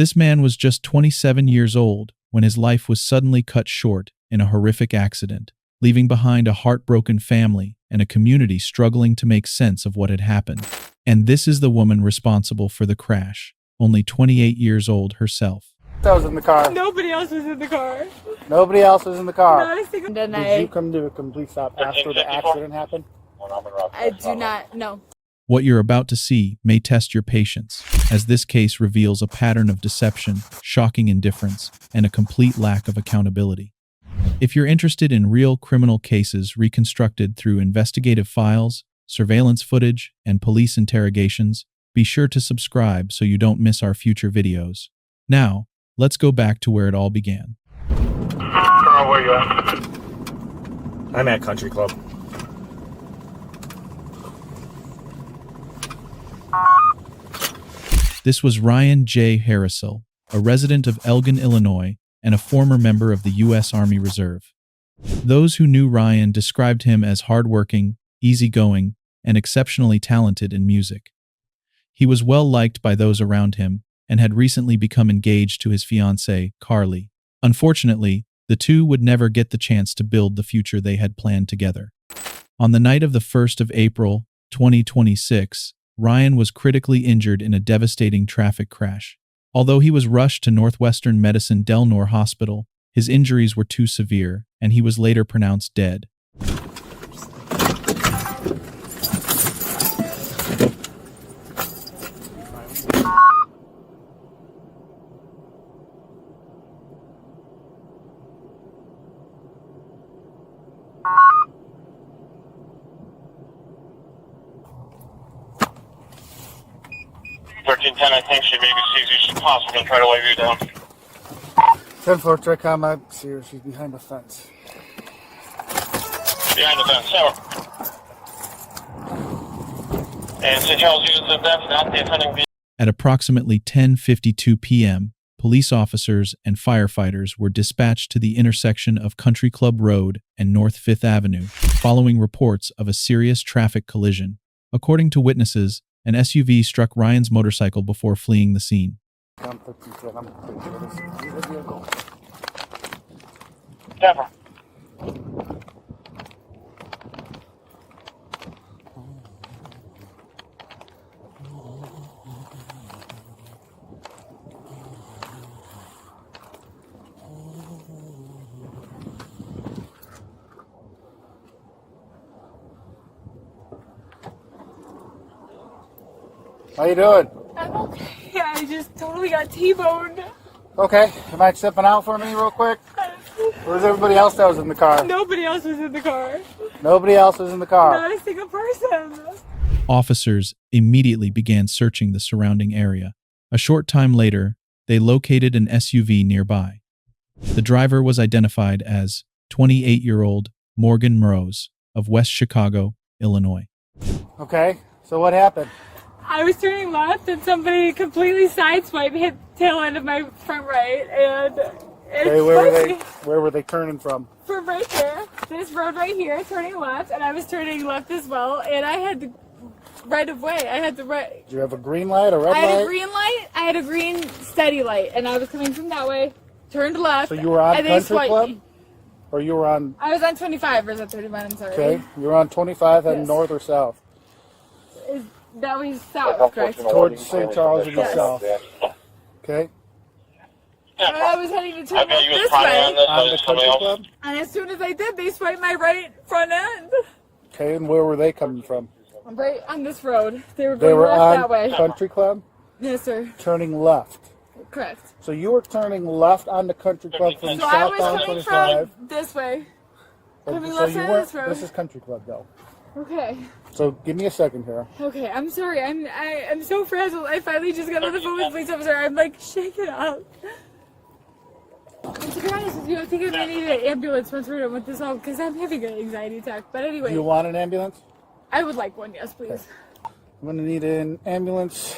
This man was just 27 years old when his life was suddenly cut short in a horrific accident, leaving behind a heartbroken family and a community struggling to make sense of what had happened. And this is the woman responsible for the crash, only 28 years old herself. I was in the car. Nobody else was in the car. Nobody else was in the car. Not a single. Did you come to a complete stop after the accident happened? I do not know. What you're about to see may test your patience, as this case reveals a pattern of deception, shocking indifference, and a complete lack of accountability. If you're interested in real criminal cases reconstructed through investigative files, surveillance footage, and police interrogations, be sure to subscribe so you don't miss our future videos. Now, let's go back to where it all began. Carl, where you at? I'm at Country Club. This was Ryan J. Harrisel, a resident of Elgin, Illinois, and a former member of the U.S. Army Reserve. Those who knew Ryan described him as hardworking, easygoing, and exceptionally talented in music. He was well liked by those around him and had recently become engaged to his fiancée, Carly. Unfortunately, the two would never get the chance to build the future they had planned together. On the night of the 1st of April, 2026, Ryan was critically injured in a devastating traffic crash. Although he was rushed to Northwestern Medicine Del Nor Hospital, his injuries were too severe, and he was later pronounced dead. 1310, I think she maybe sees you. She's possible and try to wave you down. 10-4, Tricom, I see her. She's behind the fence. Behind the fence, so. And she tells you that that's not the offending vehicle. At approximately 10:52 p.m., police officers and firefighters were dispatched to the intersection of Country Club Road and North 5th Avenue, following reports of a serious traffic collision. According to witnesses, an SUV struck Ryan's motorcycle before fleeing the scene. Never. How you doing? I'm okay. I just totally got T-boned. Okay, you mind stepping out for me real quick? Where's everybody else that was in the car? Nobody else was in the car. Nobody else was in the car. Not a single person. Officers immediately began searching the surrounding area. A short time later, they located an SUV nearby. The driver was identified as 28-year-old Morgan Mroz of West Chicago, Illinois. Okay, so what happened? I was turning left and somebody completely sideswiped, hit the tail end of my front right, and Okay, where were they turning from? from right here, this road right here, turning left, and I was turning left as well, and I had the right of way. I had the right. Did you have a green light, a red light? I had a green light. I had a green steady light, and I was coming from that way. Turned left. So you were on and they Country swiped Club? me. Or you were on... I was on 25 or is that 31? I'm sorry. Okay, you were on 25 heading Yes. north or south? That was south, correct? Towards St. Charles and Yes. south. Okay. I was heading to I turn bet left you was this probably way, on this On side the of somebody Country else. Club? and as soon as I did, they swiped my right front end. Okay, and where were they coming from? Right on this road. They were They going were left on that way. Country Club, Yes, sir. turning left. Correct. So you were turning left on the Country Club from So I was southbound coming 25. from this way. Coming So left you side of weren't. this road. This is Country Club, though. Okay. So give me a second here. Okay, I'm sorry. I'm so frazzled. I finally just got on the phone with police officer. I'm like shaking up. And to be honest with you, I think I'm gonna need an ambulance once we're done with this all because I'm having an anxiety attack. But anyway, Do you want an ambulance? I would like one, yes, please. I'm going to need an ambulance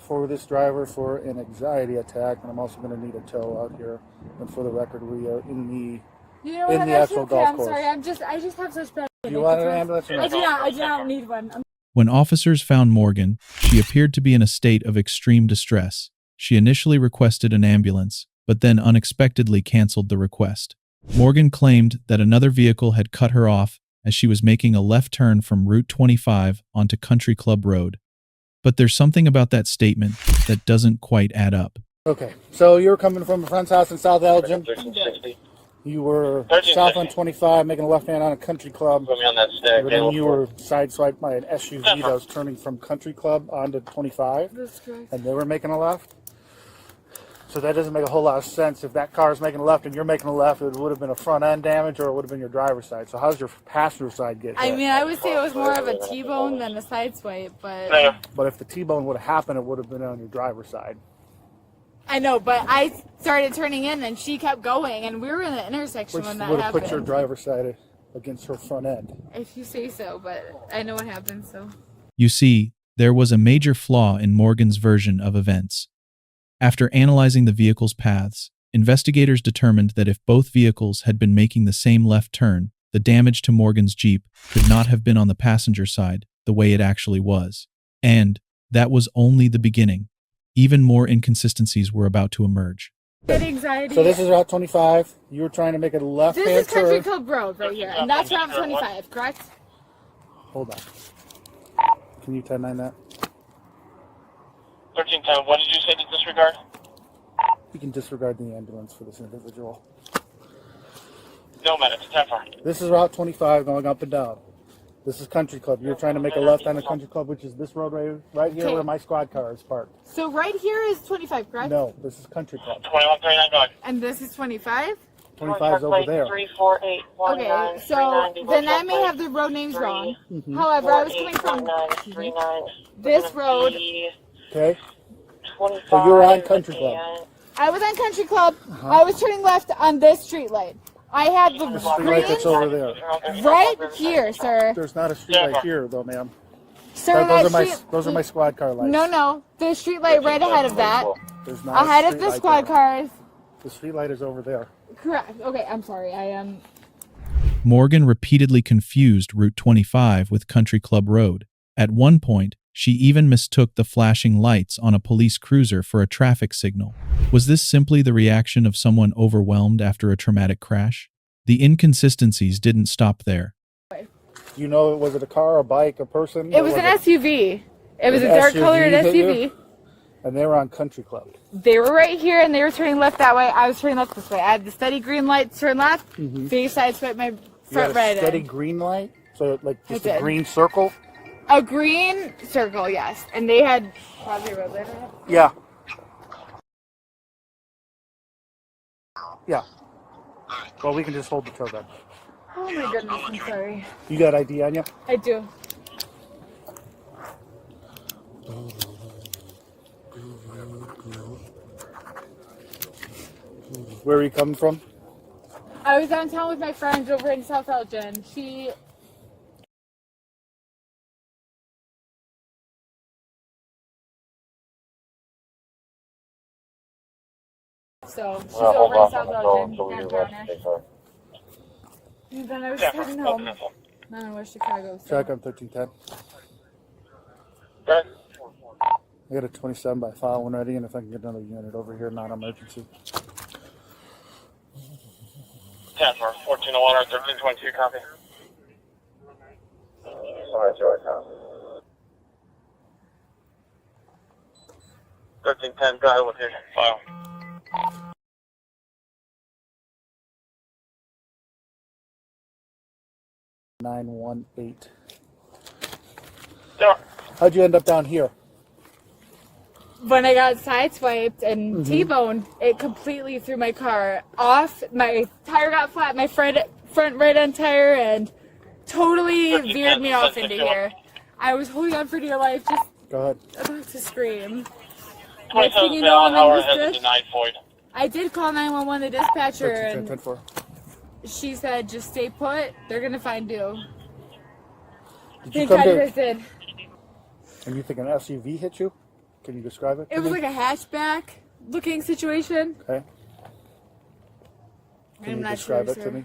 for this driver for an anxiety attack, and I'm also going to need a tow out here. And for the record, we are in the... You know In what? the That's actual okay. golf I'm course. sorry. I just have such bad. Do you want an ambulance or I not? do not. I do not need one. When officers found Morgan, she appeared to be in a state of extreme distress. she initially requested an ambulance, but then unexpectedly canceled the request. Morgan claimed that another vehicle had cut her off as she was making a left turn from Route 25 onto Country Club Road. But there's something about that statement that doesn't quite add up. Okay, so you're coming from a friend's house in South Elgin. You were south on 25, making a left hand on a Country Club. Put me on that stick. But then you were sideswiped by an SUV that was turning from Country Club onto 25. That's correct. And they were making a left. So that doesn't make a whole lot of sense. If that car is making a left and you're making a left, it would have been a front end damage or it would have been your driver's side. So how's your passenger side get hit? I mean, I would say it was more of a T-bone than a side swipe, but... But if the T-bone would have happened, it would have been on your driver's side. I know, but I started turning in and she kept going, and we were in the intersection Which when that would have happened. put your driver's side against her front end. If you say so, but I know what happened, so... You see, there was a major flaw in Morgan's version of events. After analyzing the vehicles' paths, investigators determined that if both vehicles had been making the same left turn, the damage to Morgan's Jeep could not have been on the passenger side the way it actually was. And that was only the beginning. Even more inconsistencies were about to emerge. Good anxiety. So this is Route 25. You were trying to make a left-hand turn. This is Country Club Road right here, and that's Route 25, correct? Hold on. Can you 10-9 that? 1310, what did you say to disregard? You can disregard the ambulance for this individual. No minutes, 10-4. This is Route 25 going up and down. This is Country Club. You're trying to make a left on the Country Club, which is this road right here where my squad car is parked. So right here is 25, correct? No, this is Country Club. 2139, go ahead. And this is 25? 25 is over there. Okay, so then I may have the road names wrong. However, I was coming from this road. Okay. So you were on Country Club. I was on Country Club. I was turning left on this street light. I had the street light that's over there. right here, sir. There's not a street light here, though, ma'am. Sir, Those are my squad car lights. No. The street light right ahead of that. There's not Ahead a of the street squad light there. cars. The street light is over there. Correct. Okay, I'm sorry. I am. Morgan repeatedly confused Route 25 with Country Club Road. At one point, she even mistook the flashing lights on a police cruiser for a traffic signal. Was this simply the reaction of someone overwhelmed after a traumatic crash? The inconsistencies didn't stop there. You know, was it a car, a bike, a person? It was an SUV. It was a dark colored SUV. And they were on Country Club. They were right here, and they were turning left that way. I was turning left this way. I had the steady green light to turn left. Face side swipe my front right. Steady green light, so like just a green circle. A green circle, yes. And they had probably a red light on it. Yeah. Yeah. Well, we can just hold the tow gun. Oh my goodness, I'm sorry. You got ID on you? I do. Where are you coming from? I was downtown with my friends over in South Elgin. So she's over in South Elgin, downtownish. And then I was heading home. No, West Chicago. So. Check on 1310. Good. I got a 27 by file one ready, and if I can get another unit over here, non-emergency. 10 for 1401 or 1322, copy. Sorry, copy. 1310, go ahead with your file. $918. Sure. How'd you end up down here? When I got sideswiped and T-boned, it completely threw my car off. My tire got flat, my front right end tire, and totally veered me off into here. I was holding on for dear life, just about to scream. Next thing you know, I did call 911, the dispatcher, and she said, just stay put, they're going to find you. Thank God you guys did. And you think an SUV hit you? Can you describe it? It was like a hatchback looking situation. Okay. Can you describe it to me?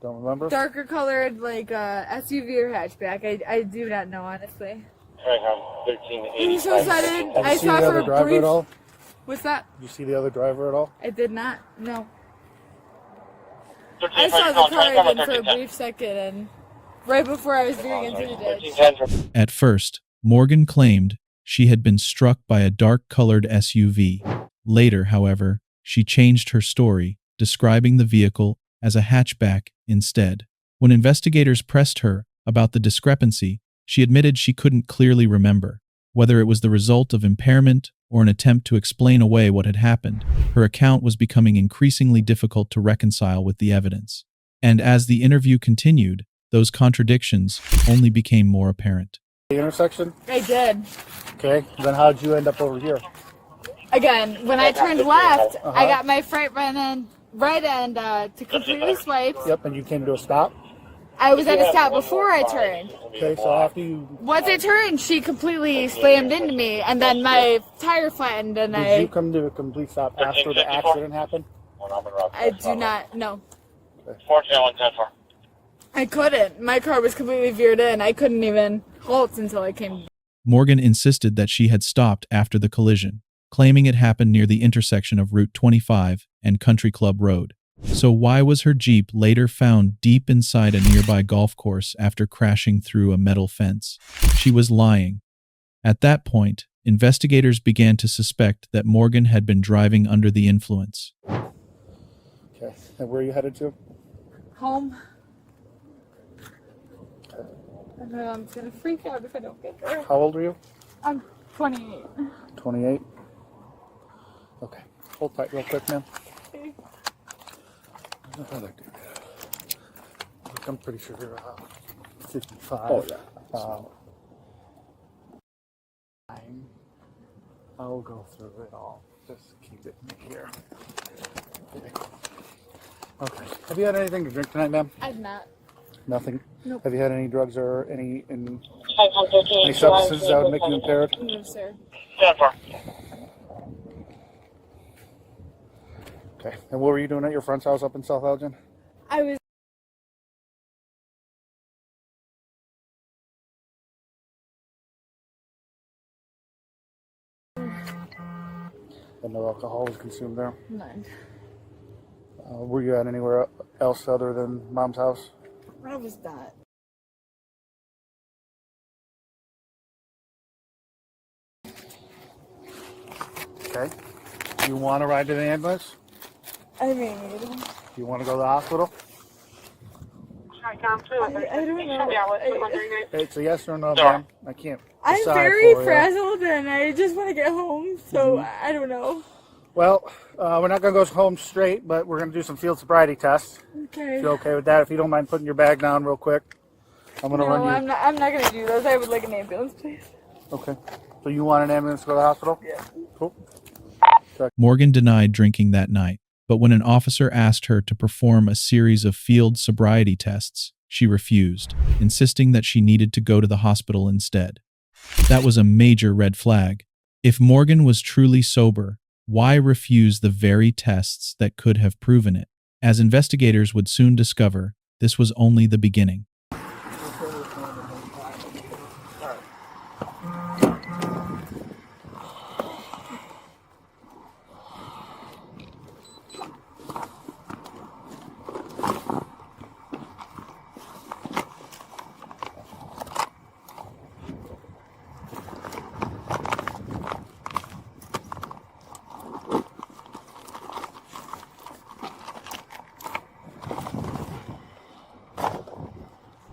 Don't remember? Darker colored, like SUV or hatchback. I do not know, honestly. Right, 1380. It was so sudden. Have you seen the other driver at all? What's that? Did you see the other driver at all? I did not. No. I saw the car again for a brief second, and right before I was veering into the ditch. At first, Morgan claimed she had been struck by a dark-colored SUV. Later, however, she changed her story, describing the vehicle as a hatchback instead. When investigators pressed her about the discrepancy, she admitted she couldn't clearly remember whether it was the result of impairment or an attempt to explain away what had happened. Her account was becoming increasingly difficult to reconcile with the evidence. And as the interview continued, those contradictions only became more apparent. The intersection? I did. Okay. Then how'd you end up over here? Again, when I turned left, I got my right end to completely swipe. Yep, and you came to a stop? I was at a stop before I turned. Okay, so after you... Once I turned, she completely slammed into me, and then my tire flattened, and Did you come to a complete stop after the accident happened? I do not know. 14-1-10-4. I couldn't. My car was completely veered in. I couldn't even halt until I came. Morgan insisted that she had stopped after the collision, claiming it happened near the intersection of Route 25 and Country Club Road. So why was her Jeep later found deep inside a nearby golf course after crashing through a metal fence? She was lying. At that point, investigators began to suspect that Morgan had been driving under the influence. Okay, and where are you headed to? Home. I'm gonna freak out if I don't get there. How old are you? I'm 28. 28? Okay, hold tight real quick, ma'am. I'm pretty sure you're 55. Oh, yeah. I'll go through it all. Just keep it here. Okay. Have you had anything to drink tonight, ma'am? I've not. Nothing? Nope. Have you had any drugs or any substances that would make you impaired? No, sir. 10-4. Okay. And what were you doing at your friend's house up in South Elgin? I was. And no alcohol was consumed there? None. Were you at anywhere else other than Mom's house? I was not. Okay. Do you want to ride to the ambulance? I mean, Do you want to go to the hospital? I don't know. It's a yes or no, ma'am. I can't. I'm decide very for you. frazzled and I just want to get home, so I don't know. Well, we're not going to go home straight, but we're going to do some field sobriety tests. Okay. If you're okay with that, if you don't mind putting your bag down real quick, I'm going to run you. I'm not going to do those. I would like an ambulance, please. Okay. So you want an ambulance to go to the hospital? Yeah. Cool. Morgan denied drinking that night, but when an officer asked her to perform a series of field sobriety tests, she refused, insisting that she needed to go to the hospital instead. That was a major red flag. If Morgan was truly sober, why refuse the very tests that could have proven it? As investigators would soon discover, this was only the beginning.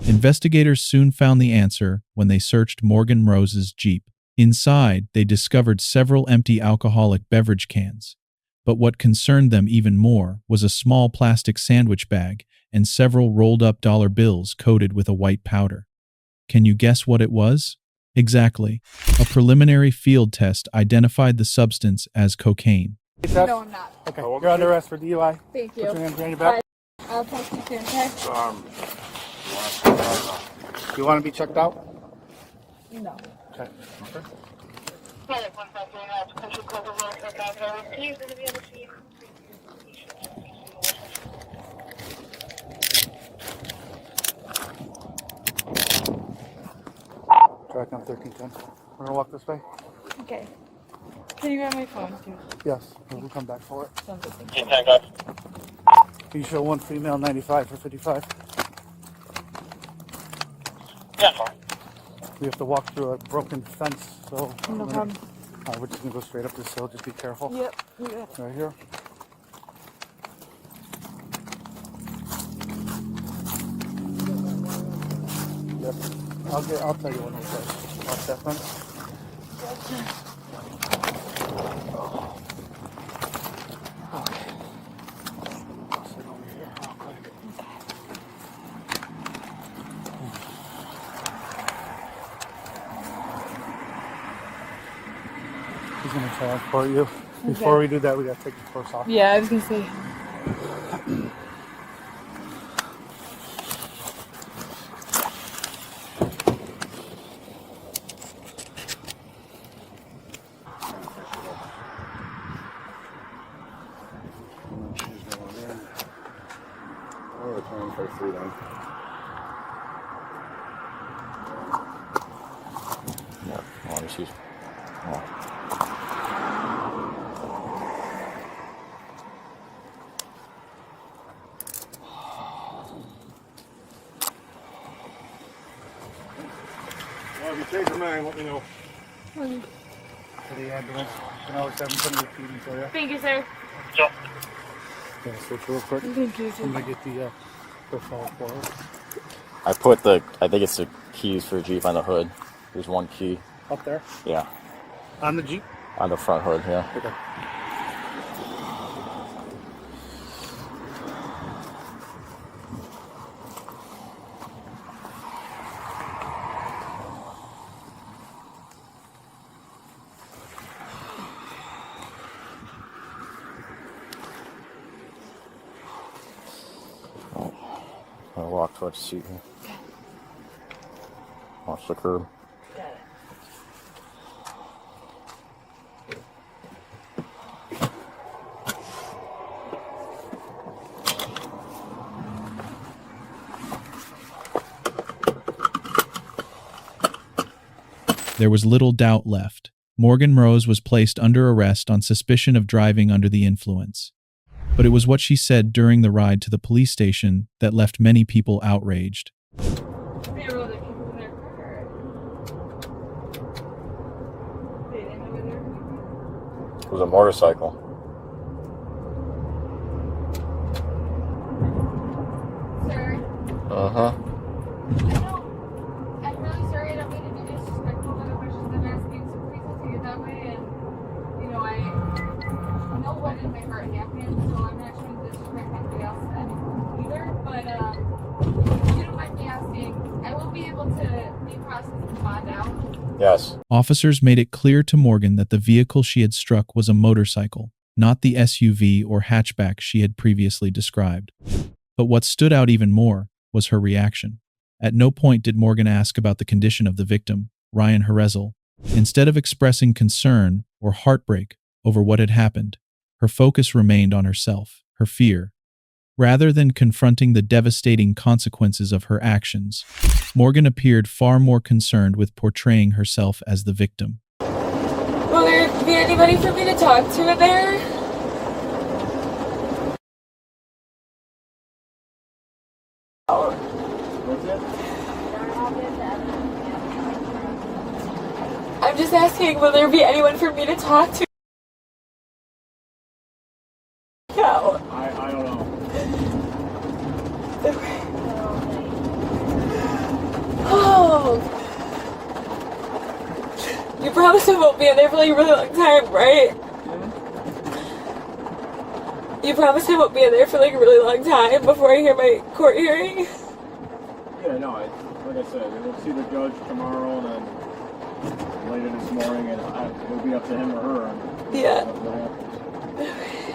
Investigators soon found the answer when they searched Morgan Mroz's Jeep. Inside, they discovered several empty alcoholic beverage cans. But what concerned them even more was a small plastic sandwich bag and several rolled-up dollar bills coated with a white powder. Can you guess what it was? Exactly. A preliminary field test identified the substance as cocaine. No, I'm not. Okay. You're under arrest for DUI. Thank you. Put your hands behind your back. I'll text you soon, okay? Do you want to be checked out? No. Okay. Track on 1310. We're going to walk this way. Okay. Can you grab my phone too? Yes, we'll come back for it. Sounds good. Hey, thank God. Can you show one female 95 for 55? Yeah, fine. We have to walk through a broken fence, so No problem. we're just gonna go straight up this hill. Just be careful. Yep. Yeah. Right here. Yep. I'll tell you when we're close. Off that fence. Okay. I'll sit over here real quick. He's gonna transport you. Before we do that, we gotta take the purse off. Yeah, I was gonna say. Yeah, well, she's. Oh. Well, if you change your mind, let me know. For the ambulance. You can always have them come repeating for you. Thank you, sir. Sure. Yeah, switch real quick. Thank you, sir. I'm gonna get the profile for it. I put the, I think it's the keys for Jeep on the hood. There's one key. Up there? Yeah. On the Jeep? On the front hood, yeah. Okay. I'll walk towards the seat here. Okay. Watch the curb. Got it. There was little doubt left. Morgan Mroz was placed under arrest on suspicion of driving under the influence. But it was what she said during the ride to the police station that left many people outraged. There were other people in their car. They didn't know where they were going. It was a motorcycle. Sir, Uh-huh. I'm really sorry. I don't mean to be disrespectful to the questions I'm asking, so please don't take it that way. And, you know, I know what in my heart happened, so I'm not trying to disrespect anybody else either. But, if you don't mind me asking, I will be able to be processed and bond out. Yes. Officers made it clear to Morgan that the vehicle she had struck was a motorcycle, not the SUV or hatchback she had previously described. But what stood out even more was her reaction. At no point did Morgan ask about the condition of the victim, Ryan Heresel. Instead of expressing concern or heartbreak over what had happened, her focus remained on herself, her fear. Rather than confronting the devastating consequences of her actions, Morgan appeared far more concerned with portraying herself as the victim. Will there be anybody for me to talk to in there? I'm just asking, will there be anyone for me to talk to? No. I don't know. Oh. You promise I won't be in there for like a really long time, right? You promise I won't be in there for like a really long time before I hear my court hearing? Yeah, no, like I said, we'll see the judge tomorrow and then later this morning, and it'll be up to him or her. On Yeah. what happens.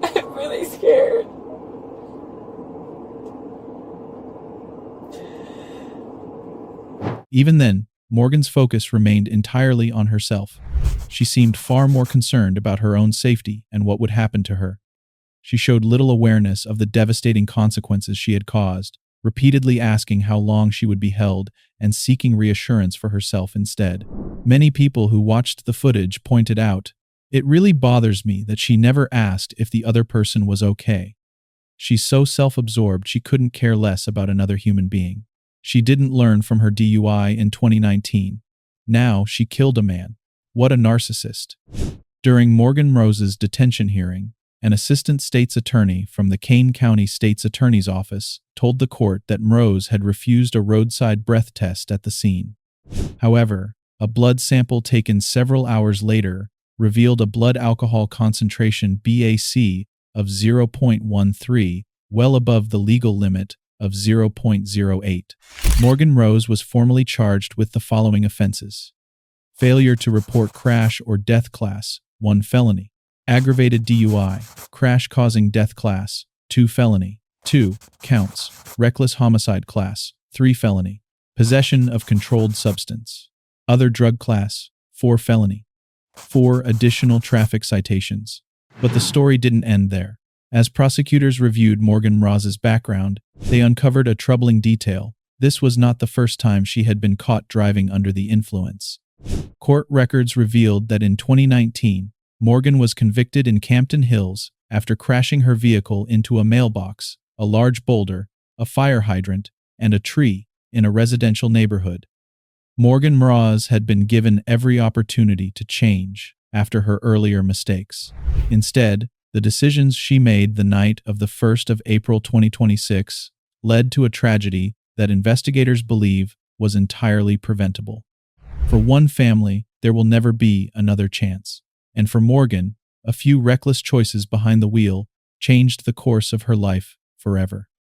I'm really scared. Even then, Morgan's focus remained entirely on herself. She seemed far more concerned about her own safety and what would happen to her. She showed little awareness of the devastating consequences she had caused, repeatedly asking how long she would be held and seeking reassurance for herself instead. Many people who watched the footage pointed out, "It really bothers me that she never asked if the other person was okay. She's so self-absorbed she couldn't care less about another human being. She didn't learn from her DUI in 2019. Now she killed a man. What a narcissist." During Morgan Mroz's detention hearing, an assistant state's attorney from the Kane County State's Attorney's Office told the court that Mroz had refused a roadside breath test at the scene. However, a blood sample taken several hours later revealed a blood alcohol concentration BAC of 0.13, well above the legal limit of 0.08. Morgan Mroz was formally charged with the following offenses: failure to report crash or death class, 1 felony. Aggravated DUI, crash causing death class, 2 felony. 2 counts, reckless homicide class, 3 felony. Possession of controlled substance. Other drug class, 4 felony. 4 additional traffic citations. But the story didn't end there. As prosecutors reviewed Morgan Mroz's background, they uncovered a troubling detail. This was not the first time she had been caught driving under the influence. Court records revealed that in 2019, Morgan was convicted in Campton Hills after crashing her vehicle into a mailbox, a large boulder, a fire hydrant, and a tree in a residential neighborhood. Morgan Mroz had been given every opportunity to change after her earlier mistakes. Instead, the decisions she made the night of the 1st of April 2026 led to a tragedy that investigators believe was entirely preventable. For one family, there will never be another chance. And for Morgan, a few reckless choices behind the wheel changed the course of her life forever.